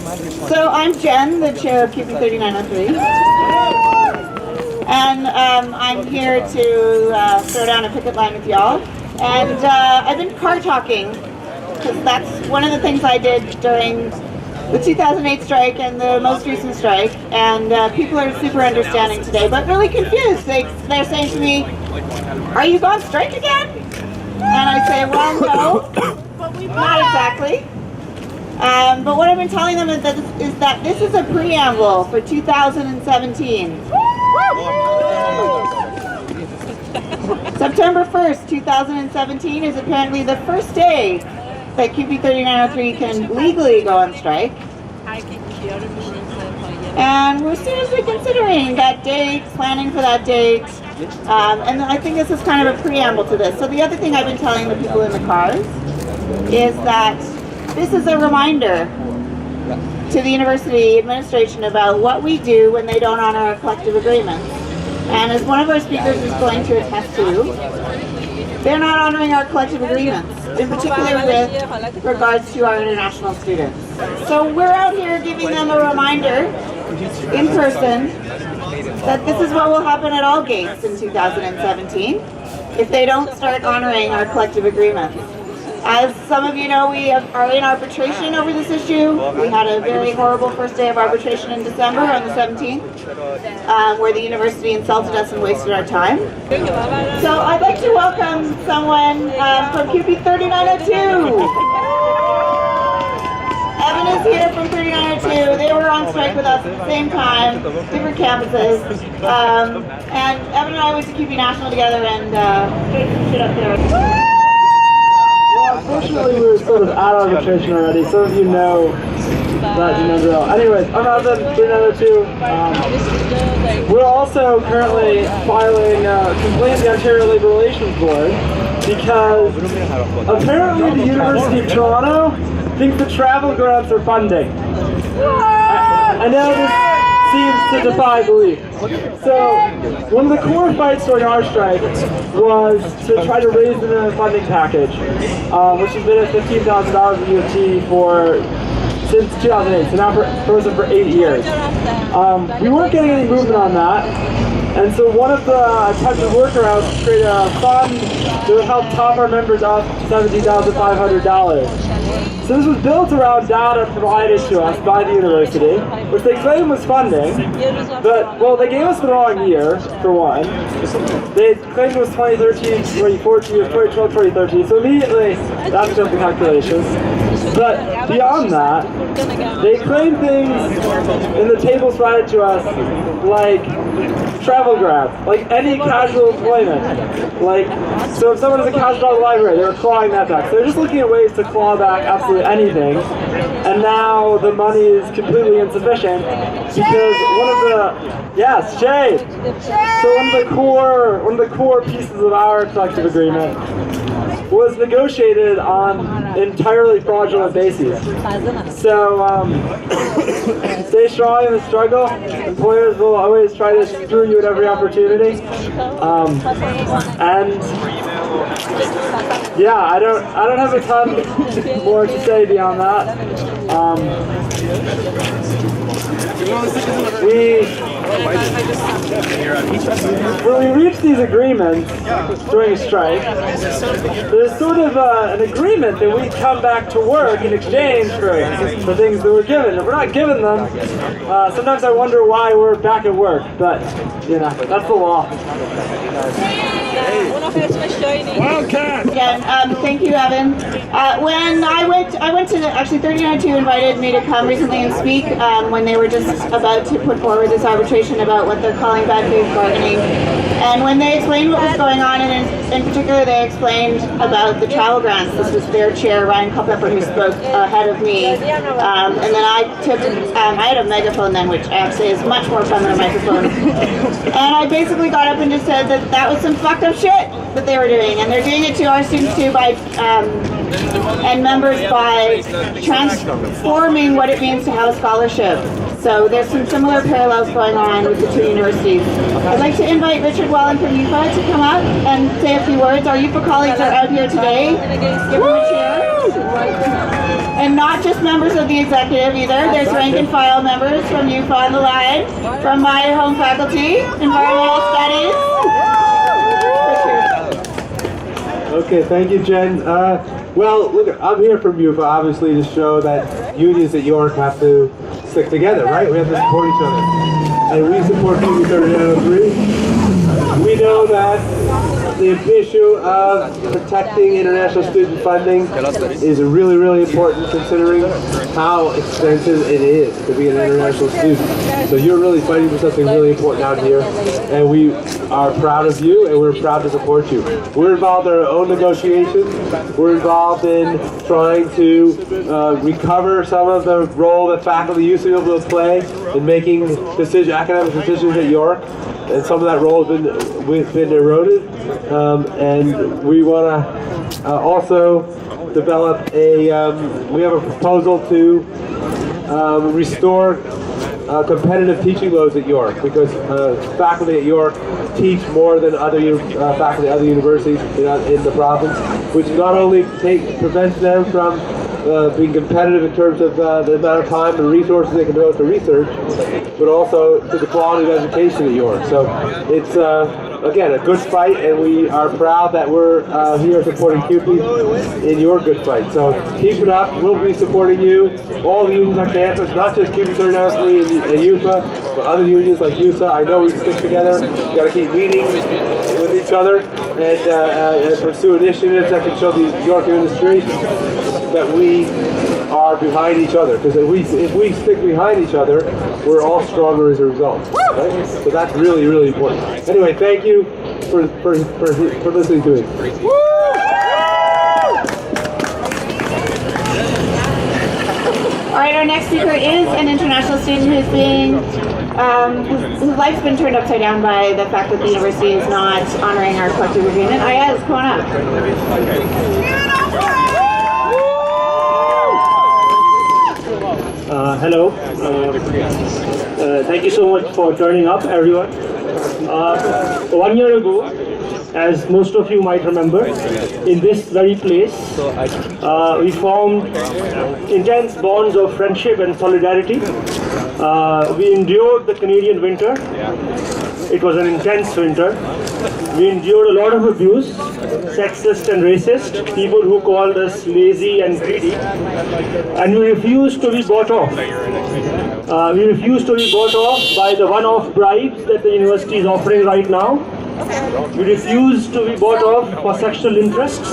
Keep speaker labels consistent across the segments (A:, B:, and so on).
A: So I'm Jen, the chair of QP 3903. And I'm here to throw down a picket line with y'all. And I've been car talking, because that's one of the things I did during the 2008 strike and the most recent strike. And people are super understanding today, but really confused. They're saying to me, "Are you on strike again?" And I say, "Well, no, not exactly." But what I've been telling them is that this is a preamble for 2017. September 1st, 2017 is apparently the first day that QP 3903 can legally go on strike. And we're seriously considering that date, planning for that date. And I think this is kind of a preamble to this. So the other thing I've been telling the people in the cars is that this is a reminder to the university administration about what we do when they don't honor our collective agreements. And as one of our speakers is going to attest to, they're not honoring our collective agreements, in particular with regards to our international students. So we're out here giving them a reminder in person that this is what will happen at all gates in 2017 if they don't start honoring our collective agreements. As some of you know, we are in arbitration over this issue. We had a very horrible first day of arbitration in December on the 17th, where the university insulted us and wasted our time. So I'd like to welcome someone from QP 3902. Evan is here from 3902. They were on strike with us at the same time, different campuses. And Evan and I went to QP National together and straight some shit up there.
B: Unfortunately, we were sort of at arbitration already. Some of you know that Genendro. Anyways, I'm Evan, 3902. We're also currently filing a complaint to the Ontario Labour Relations Board because apparently the University of Toronto thinks the travel grants are funding. I know this seems to defy belief. So, one of the core fights during our strike was to try to raise the minimum funding package, which has been at $15,000 in U of T since 2008, so now frozen for 8 years. We weren't getting any movement on that, and so one of the attempted workarounds was to create a fund that would help top our members up to $17,500. So this was built around data provided to us by the university, which they claimed was funding, but, well, they gave us the wrong year, for one. They claimed it was 2013, 2014, or 2012, 2013, so immediately that's just the calculations. But beyond that, they claimed things in the tables provided to us like travel grants, like any casual employment. Like, so if someone is a casual at the library, they were clawing that back. So they're just looking at ways to claw back absolutely anything. And now the money is completely insufficient because one of the, yes, Jay. So one of the core pieces of our collective agreement was negotiated on entirely fraudulent bases. So stay strong in the struggle. Employers will always try to screw you at every opportunity. And yeah, I don't have a ton more to say beyond that. When we reach these agreements during a strike, there's sort of an agreement that we come back to work in exchange for things that we're given. If we're not given them, sometimes I wonder why we're back at work, but, you know, that's the law.
A: Wildcat! Again, thank you, Evan. When I went to, actually 3902 invited me to come recently and speak when they were just about to put forward this arbitration about what they're calling bad faith bargaining. And when they explained what was going on, and in particular they explained about the travel grants, this was their chair, Ryan Culpepper, who spoke ahead of me. And then I had a megaphone then, which actually is much more fun than a microphone. And I basically got up and just said that was some fucked up shit that they were doing, and they're doing it to our students too by and members by transforming what it means to have a scholarship. So there's some similar parallels going on with the two universities. I'd like to invite Richard Wellen from UFA to come up and say a few words. Our UFA colleagues are out here today. Give them a cheer. And not just members of the executive either. There's rank and file members from UFA on the line, from my home faculty, environmental studies.
C: Okay, thank you, Jen. Well, look, I'm here from UFA, obviously, to show that unions at York have to stick together, right? We have to support each other. And we support PB 3903. We know that the issue of protecting international student funding is really, really important considering how expensive it is to be an international student. So you're really fighting for something really important out here, and we are proud of you, and we're proud to support you. We're involved in our own negotiations. We're involved in trying to recover some of the role that faculty used to be able to play in making academic decisions at York, and some of that role has been eroded. And we want to also develop we have a proposal to restore competitive teaching loads at York, because faculty at York teach more than other faculty at other universities in the province, which not only prevents them from being competitive in terms of the amount of time and resources they can devote to research, but also to the quality of education at York. So it's again, a good fight, and we are proud that we're here supporting CUPE in your good fight. So keep it up. We'll be supporting you. All the unions on campus, not just CUPE 3903 and UFA, but other unions like USA. I know we stick together. We've got to keep meeting with each other and pursue initiatives that can show the York administration that we are behind each other. Because if we stick behind each other, we're all stronger as a result. Right? So that's really, really important. Anyway, thank you for listening to me.
A: All right, our next speaker is an international student who's being, whose life's been turned upside down by the fact that the university is not honoring our collective agreement. Ayaz, come on up.
D: Hello. Thank you so much for turning up, everyone. 1 year ago, as most of you might remember, in this very place, we formed intense bonds of friendship and solidarity. We endured the Canadian winter. It was an intense winter. We endured a lot of abuse, sexist and racist, people who called us lazy and greedy, and we refused to be bought off. We refused to be bought off by the one-off bribes that the university is offering right now. We refuse to be bought off for sexual interests.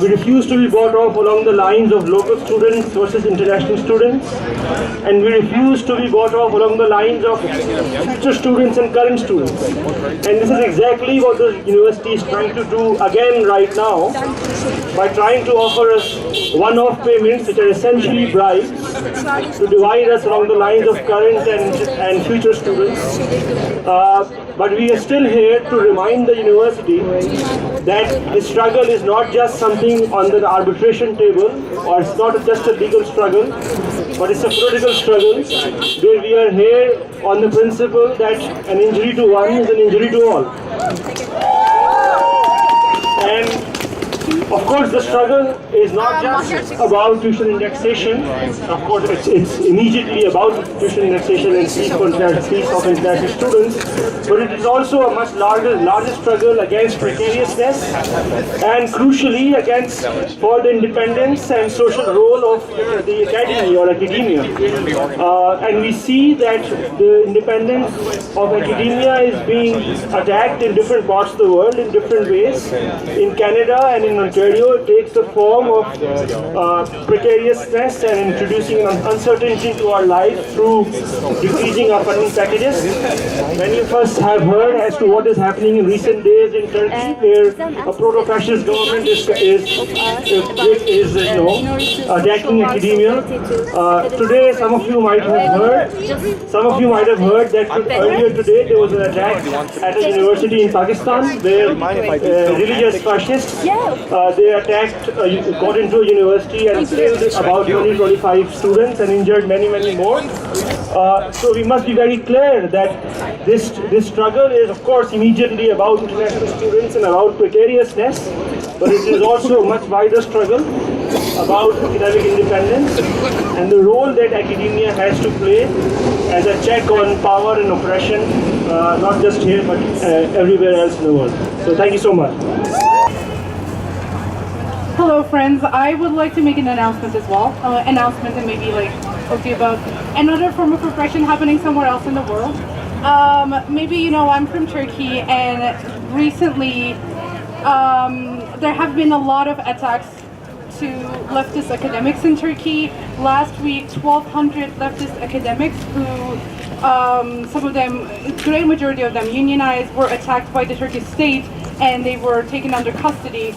D: We refuse to be bought off along the lines of local students versus international students. And we refuse to be bought off along the lines of future students and current students. And this is exactly what the university is trying to do again right now, by trying to offer us one-off payments which are essentially bribes to divide us along the lines of current and future students. But we are still here to remind the university that the struggle is not just something on the arbitration table, or it's not just a legal struggle, but it's a political struggle where we are here on the principle that an injury to one is an injury to all. And of course, the struggle is not just about tuition indexation. Of course, it's immediately about tuition indexation and fees of international students, but it is also a much larger struggle against precariousness, and crucially against for the independence and social role of the academy or academia. And we see that the independence of academia is being attacked in different parts of the world in different ways. In Canada and in Ontario, it takes the form of precariousness and introducing uncertainty to our life through decreasing our funding packages. Many of us have heard as to what is happening in recent days in Turkey, where a proto-fascist government is attacking academia. Today, some of you might have heard that earlier today there was an attack at a university in Pakistan where religious fascists they attacked, got into a university and killed about 20-25 students and injured many more. So we must be very clear that this struggle is, of course, immediately about international students and about precariousness, but it is also a much wider struggle. about academic independence and the role that academia has to play as a check on power and oppression, not just here but everywhere else in the world. So thank you so much.
E: Hello friends, I would like to make an announcement as well. Announcement and maybe like talk to you about another form of oppression happening somewhere else in the world. Maybe you know I'm from Turkey, and recently there have been a lot of attacks to leftist academics in Turkey. Last week 1,200 leftist academics who some of them, great majority of them unionized, were attacked by the Turkish state, and they were taken under custody.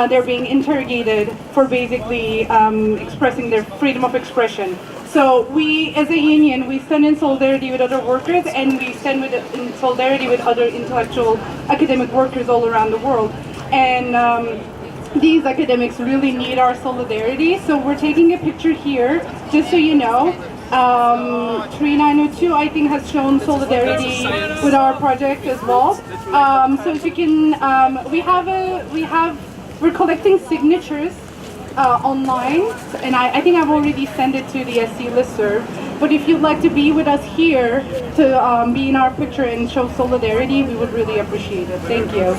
E: They're being interrogated for basically expressing their freedom of expression. So we, as a union, we stand in solidarity with other workers, and we stand in solidarity with other intellectual academic workers all around the world. And these academics really need our solidarity. So we're taking a picture here, just so you know. 3902, I think, has shown solidarity with our project as well. So if you can, we're collecting signatures online, and I think I've already sent it to the SC listserv. But if you'd like to be with us here to be in our picture and show solidarity, we would really appreciate it. Thank you.